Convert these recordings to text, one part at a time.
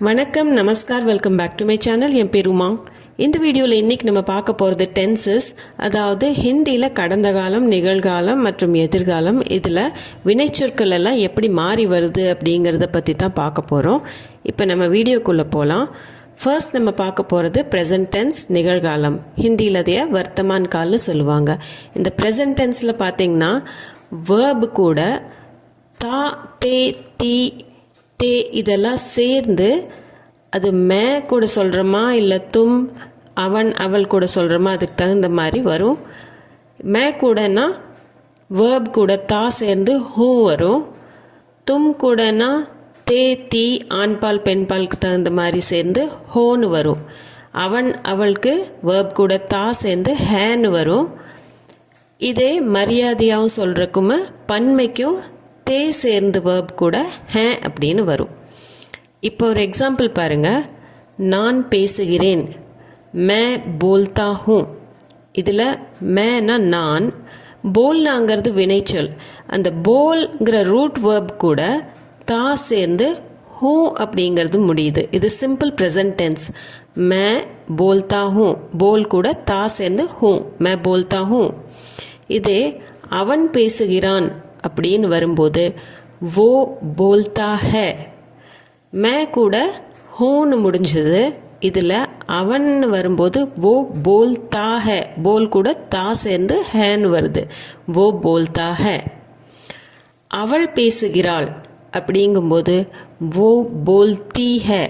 வணக்கம், நமஸ்கார், welcome back to my channel. என் பேர் உமா. இந்த வீடியோவில் இன்றைக்கி நம்ம பார்க்க போகிறது டென்சஸ், அதாவது ஹிந்தியில் கடந்த காலம், நிகழ்காலம் மற்றும் எதிர்காலம். இதில் வினைச்சொற்கள் எல்லாம் எப்படி மாறி வருது அப்படிங்கிறத பற்றி தான் பார்க்க போகிறோம். இப்போ நம்ம வீடியோக்குள்ளே போகலாம். ஃபர்ஸ்ட் நம்ம பார்க்க போகிறது ப்ரெசன்ட் டென்ஸ், நிகழ்காலம். ஹிந்தியில் அதைய வர்த்தமான் கால்னு சொல்லுவாங்க. இந்த ப்ரெசன்ட் டென்ஸில் பார்த்திங்கன்னா வேர்பு கூட தா, தே, தி, தே இதெல்லாம் சேர்ந்து அது மே கூட சொல்கிறோமா இல்லை தும், அவன், அவள் கூட சொல்கிறோமா அதுக்கு தகுந்த மாதிரி வரும். மே கூடனா வேர்ப் கூட தா சேர்ந்து ஹூ வரும். தும் கூடனா தே, தி ஆண்பால் பெண்பாலுக்கு தகுந்த மாதிரி சேர்ந்து ஹோன்னு வரும். அவன், அவளுக்கு வேர்ப் கூட தா சேர்ந்து ஹேன்னு வரும். இதே மரியாதையாகவும் சொல்கிறக்குமே பன்மைக்கும் தே சேர்ந்து வேர்ப் கூட ஹே அப்படின்னு வரும். இப்போ ஒரு எக்ஸாம்பிள் பாருங்கள். நான் பேசுகிறேன், மே போல்தா ஹூ. இதில் மேனா நான், போல்னாங்கிறது வினைச்சொல். அந்த போல்ங்கிற ரூட் வேர்ப் கூட தா சேர்ந்து ஹூ அப்படிங்கிறது முடியுது. இது சிம்பிள் ப்ரெசன்ட் டென்ஸ். மே போல்தா ஹூ, போல் கூட தா சேர்ந்து ஹூ, மே போல்தா ஹூ. இதே அவன் பேசுகிறான் அப்படின்னு வரும்போது वो बोलता है, மே கூட ஹூன்னு முடிஞ்சது. இதில் அவன் வரும்போது वो बोलता है, போல் கூட தா சேர்ந்து ஹேன்னு வருது, वो बोलता है. அவள் பேசுகிறாள் அப்படிங்கும்போது वो बोलती है,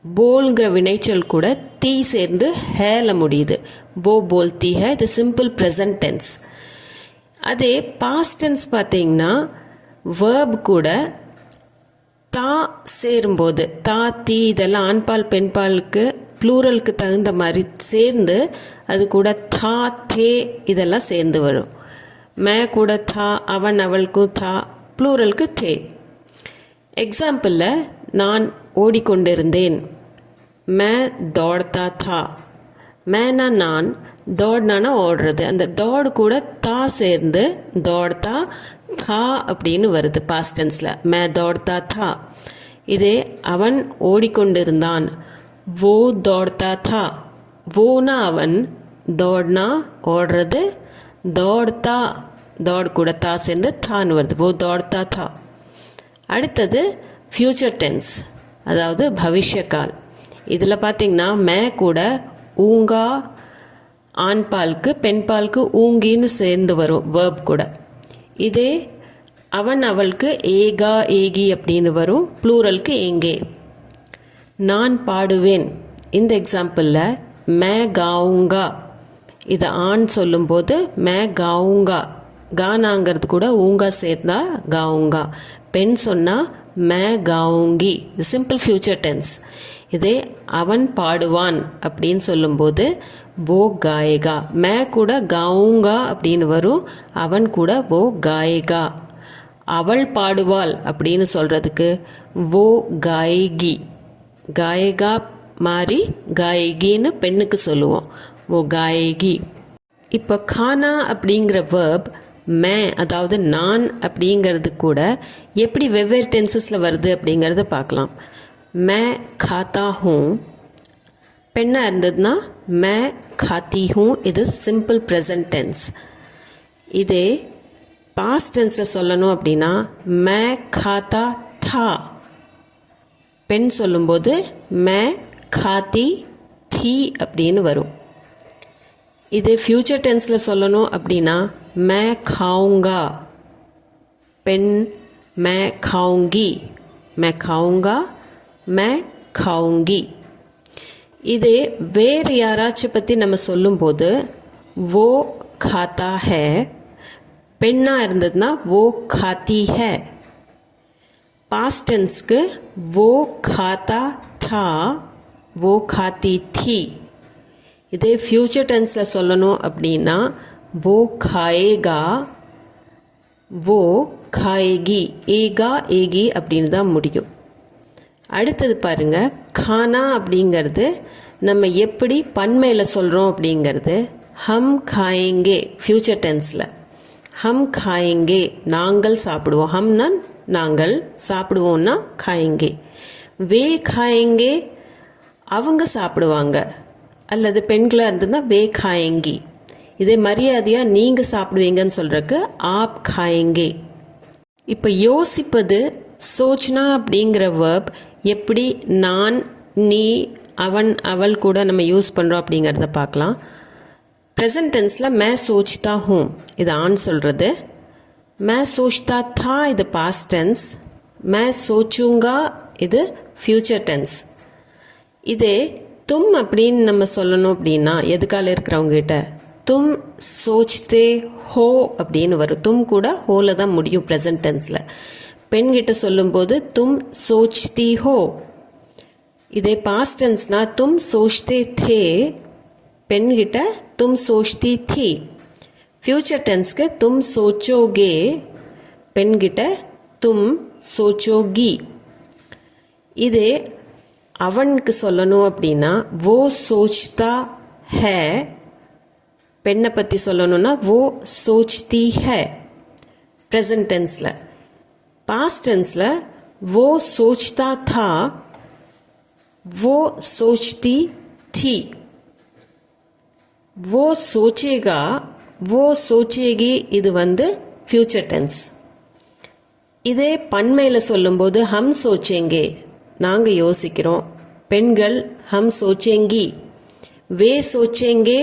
போல்ங்கிற வினைச்சொல் கூட தீ சேர்ந்து ஹேல முடியுது, वो बोलती है. இது சிம்பிள் ப்ரெசன்ட் டென்ஸ். அதே பாஸ்ட் டென்ஸ் பார்த்தீங்கன்னா வேர்ப் கூட தா சேரும்போது தா, தீ இதெல்லாம் ஆண்பால் பெண்பாலுக்கு ப்ளூரலுக்கு தகுந்த மாதிரி சேர்ந்து அது கூட தா, தே இதெல்லாம் சேர்ந்து வரும். மே கூட தா, அவன், அவளுக்கும் தா, ப்ளூரலுக்கு தே. எக்ஸாம்பிளில் நான் ஓடிக்கொண்டிருந்தேன், மே தோடத்தா தா. மேனா நான், தோட்னானா ஓடுறது. அந்த தோடு கூட தா சேர்ந்து தோடத்தா தா அப்படின்னு வருது பாஸ்ட் டென்ஸில், மே தோடத்தா தா. இதே அவன் ஓடிக்கொண்டிருந்தான், वो दौड़ता था. வோனா அவன், தோட்னா ஓடுறது, தோடத்தா தோடு கூட தா சேர்ந்து தான்னு வருது, वो दौड़ता था. அடுத்தது ஃப்யூச்சர் டென்ஸ், அதாவது பவிஷ்யகால். இதில் பார்த்திங்கன்னா மே கூட ஊங்கா ஆண்பாலுக்கு பெண்பாலுக்கு ஊங்கின்னு சேர்ந்து வரும் வேர்ப் கூட. இதே அவன், அவளுக்கு ஏகா, ஏகி அப்படின்னு வரும், ப்ளூரலுக்கு ஏங்கே. நான் பாடுவேன். இந்த எக்ஸாம்பிளில் மே காவுங்கா, இதை ஆண் சொல்லும்போது மே காவுங்கா, கானாங்கிறது கூட ஊங்கா சேர்ந்தா காவுங்கா. பெண் சொன்னால் மே காவுங்கி. இது சிம்பிள் ஃப்யூச்சர் டென்ஸ். இதே அவன் பாடுவான் அப்படின்னு சொல்லும்போது वो गाएगा, மே கூட गाऊंगा அப்படின்னு வரும், அவன் கூட वो गाएगा. அவள் பாடுவாள் அப்படின்னு சொல்கிறதுக்கு वो गाएगी, गाएगा மாதிரி गाएगिன்னு பெண்ணுக்கு சொல்லுவோம், वो गाएगी. இப்போ खाना அப்படிங்கிற வேர்ப் மே, அதாவது நான் அப்படிங்கிறது கூட எப்படி வெவ்வேறு டென்சஸில் வருது அப்படிங்கிறத பார்க்கலாம். மே खाता हूँ, பெண்ணாக இருந்ததுன்னா மே खाती हूँ. இது சிம்பிள் ப்ரெசன்ட் டென்ஸ். இதே பாஸ்ட் டென்ஸில் சொல்லணும் அப்படின்னா மே खाता था, பெண் சொல்லும்போது மே खाती थी அப்படின்னு வரும். இதே ஃப்யூச்சர் டென்ஸில் சொல்லணும் அப்படின்னா மே खाऊंगा, பெண் மே खाऊंगी, மே खाऊंगा, மே खाऊंगी. இதே வேறு யாராச்சும் பற்றி நம்ம சொல்லும்போது वो खाता है, பெண்ணாக இருந்ததுன்னா वो खाती है. பாஸ்ட் டென்ஸ்க்கு वो खाता था, वो खाती थी. இதே ஃப்யூச்சர் டென்ஸில் சொல்லணும் அப்படின்னா वो खाएगा, वो खाएगी, ஏகா, ஏகி அப்படின்னு தான் முடியும். அடுத்தது பாருங்கள், खाना அப்படிங்கிறது நம்ம எப்படி பன்மையில் சொல்கிறோம் அப்படிங்கிறது. ஹம் खाएंगे ஃப்யூச்சர் டென்ஸில், ஹம் खाएंगे நாங்கள் சாப்பிடுவோம், ஹம்னா நாங்கள், சாப்பிடுவோம்னா खाएंगे. வே खाएंगे அவங்க சாப்பிடுவாங்க, அல்லது பெண்களாக இருந்ததுன்னா வே खाएंगी. இதே மரியாதையாக நீங்கள் சாப்பிடுவீங்கன்னு சொல்கிறதுக்கு आप खाएंगे. இப்போ யோசிப்பது சோச்னா அப்படிங்கிற வேர்ப் எப்படி நான், நீ, அவன், அவள் கூட நம்ம யூஸ் பண்ணுறோம் அப்படிங்கிறத பார்க்கலாம். ப்ரெசன்ட் டென்ஸில் மே சோச்தா ஹூம் இது ஆண் சொல்கிறது. மே சோச்தா தா இது பாஸ்ட் டென்ஸ். மே சோச்சுங்கா இது ஃப்யூச்சர் டென்ஸ். இதே தும் அப்படின்னு நம்ம சொல்லணும் அப்படின்னா எதுக்கால இருக்கிறவங்ககிட்ட தும் சோச்தே ஹோ அப்படின்னு வரும். தும் கூட ஹோல தான் முடியும் ப்ரெசன்ட் டென்ஸில். பெண்கிட்ட சொல்லும்போது தும் சோச்தி ஹோ. இதே பாஸ்ட் டென்ஸ்னா தும் சோச்தே தே, பெண்கிட்ட தும் சோச்தி தி. ஃப்யூச்சர் டென்ஸ்க்கு தும் சோச்சோகே, பெண்கிட்ட தும் சோச்சோகி. இதே அவனுக்கு சொல்லணும் அப்படின்னா वो सोचता है, பெண்ணை பற்றி சொல்லணும்னா वो सोचती है ப்ரெசன்ட் டென்ஸில். பாஸ்ட் டென்ஸில் वो सोचता था, वो सोचती थी. वो सोचेगा, वो सोचेगी இது ஃப்யூச்சர் டென்ஸ். இதே பன்மையில் சொல்லும்போது ஹம் சோச்சேங்கே நாங்கள் யோசிக்கிறோம், பெண்கள் ஹம் சோச்சேங்கி. வே சோச்சேங்கே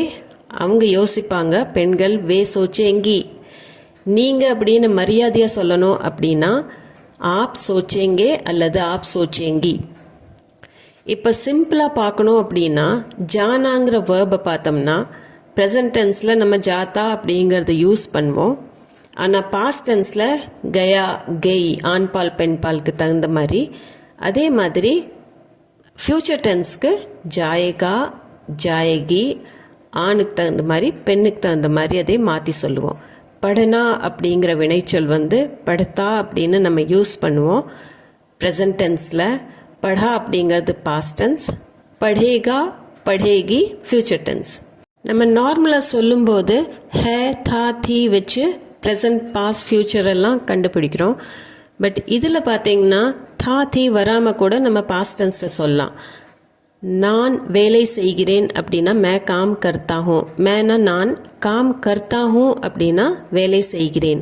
அவங்க யோசிப்பாங்க, பெண்கள் வே சோச்சேங்கி. நீங்கள் அப்படின்னு மரியாதையாக சொல்லணும் அப்படின்னா ஆப் சோச்சேங்கே அல்லது ஆப் சோச்சேங்கி. இப்போ சிம்பிளாக பார்க்கணும் அப்படின்னா ஜானாங்கிற வேர்பை பார்த்தோம்னா ப்ரெசன்ட் டென்ஸில் நம்ம ஜாத்தா அப்படிங்கிறத யூஸ் பண்ணுவோம். ஆனால் பாஸ்ட் டென்ஸில் கயா, கெய், ஆண்பால் பெண்பாலுக்கு தகுந்த மாதிரி. அதே மாதிரி ஃப்யூச்சர் டென்ஸ்க்கு ஜாயேகா, ஜாயகி, ஆணுக்கு தகுந்த மாதிரி பெண்ணுக்கு தகுந்த மாதிரி அதே மாற்றி சொல்லுவோம். படனா அப்படிங்கிற வினைச்சொல் படுத்தா அப்படின்னு நம்ம யூஸ் பண்ணுவோம் ப்ரெசன்ட் டென்ஸில். படா அப்படிங்கிறது பாஸ்ட் டென்ஸ், படேகா, படேகி ஃப்யூச்சர் டென்ஸ். நம்ம நார்மலாக சொல்லும்போது ஹே, தா, தி வச்சு ப்ரெசன்ட், பாஸ்ட், ஃப்யூச்சர் எல்லாம் கண்டுபிடிக்கிறோம். பட் இதில் பார்த்தீங்கன்னா தா, தி வராமல் கூட நம்ம பாஸ்ட் டென்ஸில் சொல்லலாம். நான் வேலை செய்கிறேன் அப்படின்னா மே காம் கர்த்தா ஹூ, மேனா நான், காம் கர்த்தா ஹூ அப்படின்னா வேலை செய்கிறேன்.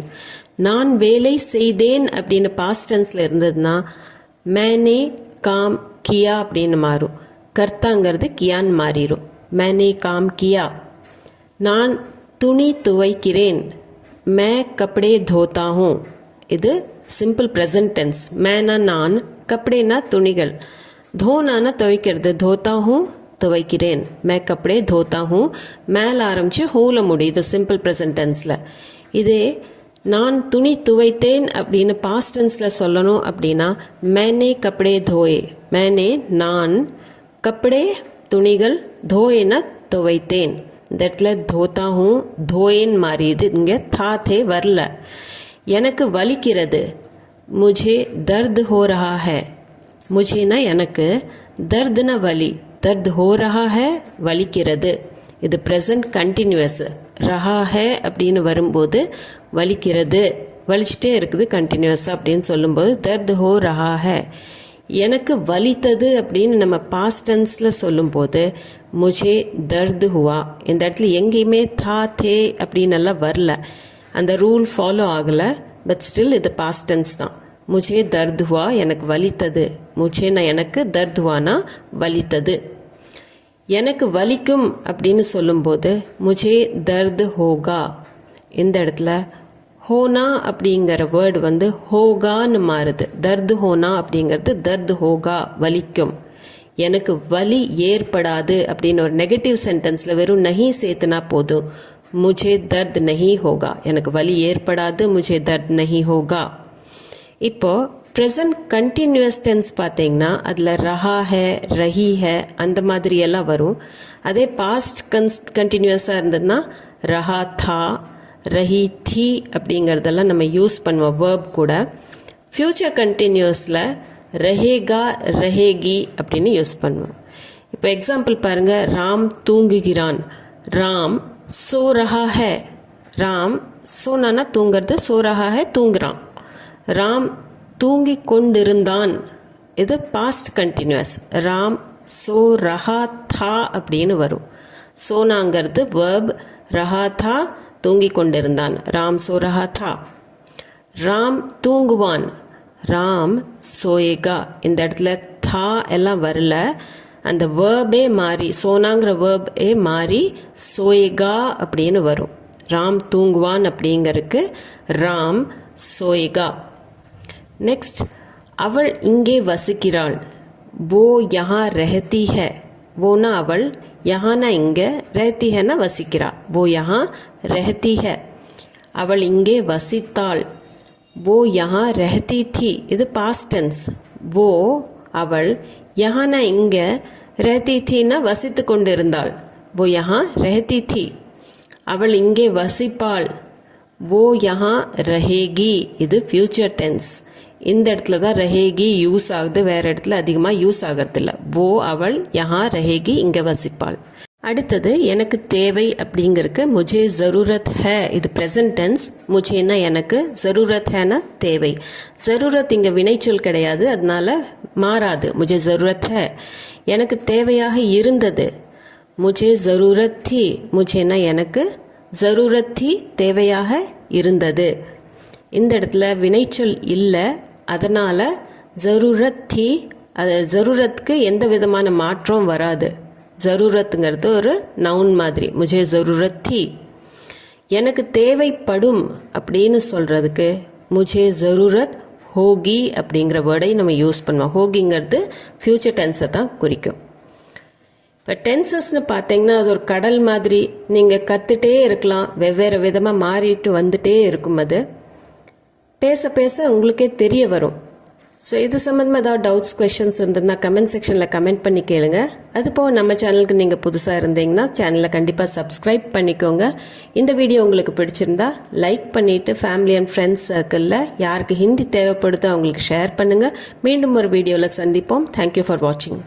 நான் வேலை செய்தேன் அப்படின்னு பாஸ்ட் டென்ஸில் இருந்ததுன்னா மேனே காம் கியா அப்படின்னு மாறும். கர்த்தாங்கிறது கியான்னு மாறிடும். மேனே காம் கியா. நான் துணி துவைக்கிறேன், மே கப்படே தோத்தா ஹூ இது சிம்பிள் ப்ரெசன்ட் டென்ஸ். மேனா நான், கப்படேனா துணிகள், தோனானா துவைக்கிறது, தோத்தா ஹூ துவைக்கிறேன், மே கப்படே தோத்தா ஹூ. மேலே ஆரம்பித்து ஹூல முடியுது சிம்பிள் ப்ரெசன்ட் டென்ஸில். இதே நான் துணி துவைத்தேன் அப்படின்னு பாஸ்ட் டென்ஸில் சொல்லணும் அப்படின்னா மேனே கப்படே தோயே, மேனே நான், கப்படே துணிகள், தோயேனா துவைத்தேன். இந்த இடத்துல தோத்தா ஹூ தோயேன்னு மாறியுது, இங்கே தா தே வரல. எனக்கு வலிக்கிறது, முझे दर्द हो रहा है, முझेனா எனக்கு, தர்துனா வலி, தர்த் ஹோ ரஹா ஹே வலிக்கிறது. இது ப்ரெசன்ட் கண்டினியூஸ். ரஹா ஹே அப்படின்னு வரும்போது வலிக்கிறது, வலிச்சிட்டே இருக்குது கண்டினியூஸாக அப்படின்னு சொல்லும்போது தர்த் ஹோ ரஹா ஹே. எனக்கு வலித்தது அப்படின்னு நம்ம பாஸ்ட் டென்ஸில் சொல்லும்போது முझे दर्द हुआ. இந்த இடத்துல எங்கேயுமே தா தே அப்படின்னு எல்லாம் வரல, அந்த ரூல் ஃபாலோ ஆகலை. பட் ஸ்டில் இது பாஸ்ட் டென்ஸ் தான். முझे दर्द हुआ எனக்கு வலித்தது, முझेனா எனக்கு, दर्द हुआனா வலித்தது. எனக்கு வலிக்கும் அப்படின்னு சொல்லும்போது முझे दर्द होगा. இந்த இடத்துல ஹோனா அப்படிங்கிற வேர்டு ஹோகான்னு மாறுது. தர்து ஹோனா அப்படிங்கிறது தர்து ஹோகா வலிக்கும். எனக்கு வலி ஏற்படாது அப்படின்னு ஒரு நெகட்டிவ் சென்டென்ஸில் வெறும் நஹி சேர்த்துனா போதும். முझे दर्द नहीं होगा, எனக்கு வலி ஏற்படாது, मुझे दर्द नहीं होगा. இப்போது ப்ரெசன்ட் கண்டினியூஸ் டென்ஸ் பார்த்தீங்கன்னா அதில் ரஹா ஹே, ரஹி ஹே அந்த மாதிரியெல்லாம் வரும். அதே பாஸ்ட் கண்டினியூஸாக இருந்ததுன்னா ரஹா தா, ரஹி தி அப்படிங்கிறதெல்லாம் நம்ம யூஸ் பண்ணுவோம் வேர்ப் கூட. ஃப்யூச்சர் கண்டினியூஸில் ரஹேகா, ரஹேகி அப்படின்னு யூஸ் பண்ணுவோம். இப்போ எக்ஸாம்பிள் பாருங்கள். ராம் தூங்குகிறான், ராம் சோ ரஹா ஹே. ராம் சோனானா தூங்கிறது, சோ ரஹா ஹே தூங்குறான். ராம் தூங்கி கொண்டிருந்தான், இது பாஸ்ட் கண்டினியூஸ். ராம் சோ ரஹா தா அப்படின்னு வரும். சோனாங்கிறது வேர்ப், ரஹா தா தூங்கி கொண்டிருந்தான். ராம் சோ ரஹா தா. ராம் தூங்குவான். ராம் சோயேகா. இந்த இடத்துல தா எல்லாம் வரல, அந்த வேர்பே மாறி, சோனாங்கிற வேர்பே மாறி சோயேகா அப்படின்னு வரும். ராம் தூங்குவான் அப்படிங்கிறதுக்கு ராம் சோயேகா. நெக்ஸ்ட், அவள் இங்கே வசிக்கிறாள். वो यहाँ रहती है. वोना அவள், யஹானா இங்கே, रहती है ना வசிக்கிறா. वो यहाँ रहती है. அவள் இங்கே வசித்தாள். वो यहाँ रहती थी. இது past tense. वो அவள், யஹானா இங்கே, रहती थी ना வசித்து கொண்டிருந்தாள். वो यहाँ रहती थी. அவள் இங்கே வசிப்பாள். वो यहाँ रहेगी. இது future tense. இந்த இடத்துல தான் ரஹேகி யூஸ் ஆகுது, வேறு இடத்துல அதிகமாக யூஸ் ஆகிறதில்ல. वो அவள், யஹா ரஹேகி இங்கே வசிப்பாள். அடுத்தது எனக்கு தேவை அப்படிங்கிறதுக்கு முझे ज़रूरत है. இது ப்ரெசன்ட் டென்ஸ். முझेனா எனக்கு, ज़रूरत हैனா தேவை. ज़रूरत இங்கே வினைச்சொல் கிடையாது, அதனால மாறாது. मुझे ज़रूरत है. எனக்கு தேவையாக இருந்தது. मुझे ज़रूरत थी. मुझेனா எனக்கு, ज़रूरत थी தேவையாக இருந்தது. இந்த இடத்துல வினைச்சொல் இல்லை, அதனால் ज़रूरत थी, அது ज़रूरத்துக்கு எந்த விதமான மாற்றம் வராது. ज़रूरतங்கிறது ஒரு நவுன் மாதிரி. मुझे ज़रूरत थी. எனக்கு தேவைப்படும் அப்படின்னு சொல்கிறதுக்கு मुझे ज़रूरत होगी அப்படிங்கிற வேர்டை நம்ம யூஸ் பண்ணுவோம். ஹோகிங்கிறது ஃப்யூச்சர் டென்ஸை தான் குறிக்கும். இப்போ டென்சஸ்னு பார்த்தீங்கன்னா அது ஒரு கடல் மாதிரி, நீங்கள் கற்றுட்டே இருக்கலாம், வெவ்வேறு விதமாக மாறிட்டு வந்துட்டே இருக்கும். அது பேச பேச உங்களுக்கே தெரிய வரும். ஸோ இது சம்மந்தமாக ஏதாவது டவுட்ஸ், கொஷின்ஸ் இருந்ததுன்னா கமெண்ட் செக்ஷனில் கமெண்ட் பண்ணி கேளுங்க. அதுபோக நம்ம சேனலுக்கு நீங்கள் புதுசாக இருந்தீங்கன்னா சேனலை கண்டிப்பாக சப்ஸ்கிரைப் பண்ணிக்கோங்க. இந்த வீடியோ உங்களுக்கு பிடிச்சிருந்தா லைக் பண்ணிவிட்டு ஃபேமிலி அண்ட் ஃப்ரெண்ட்ஸ் சர்க்கிளில் யாருக்கு ஹிந்தி தேவைப்படுதோ அவங்களுக்கு ஷேர் பண்ணுங்கள். மீண்டும் ஒரு வீடியோவில் சந்திப்போம். தேங்க்யூ ஃபார் வாட்சிங்.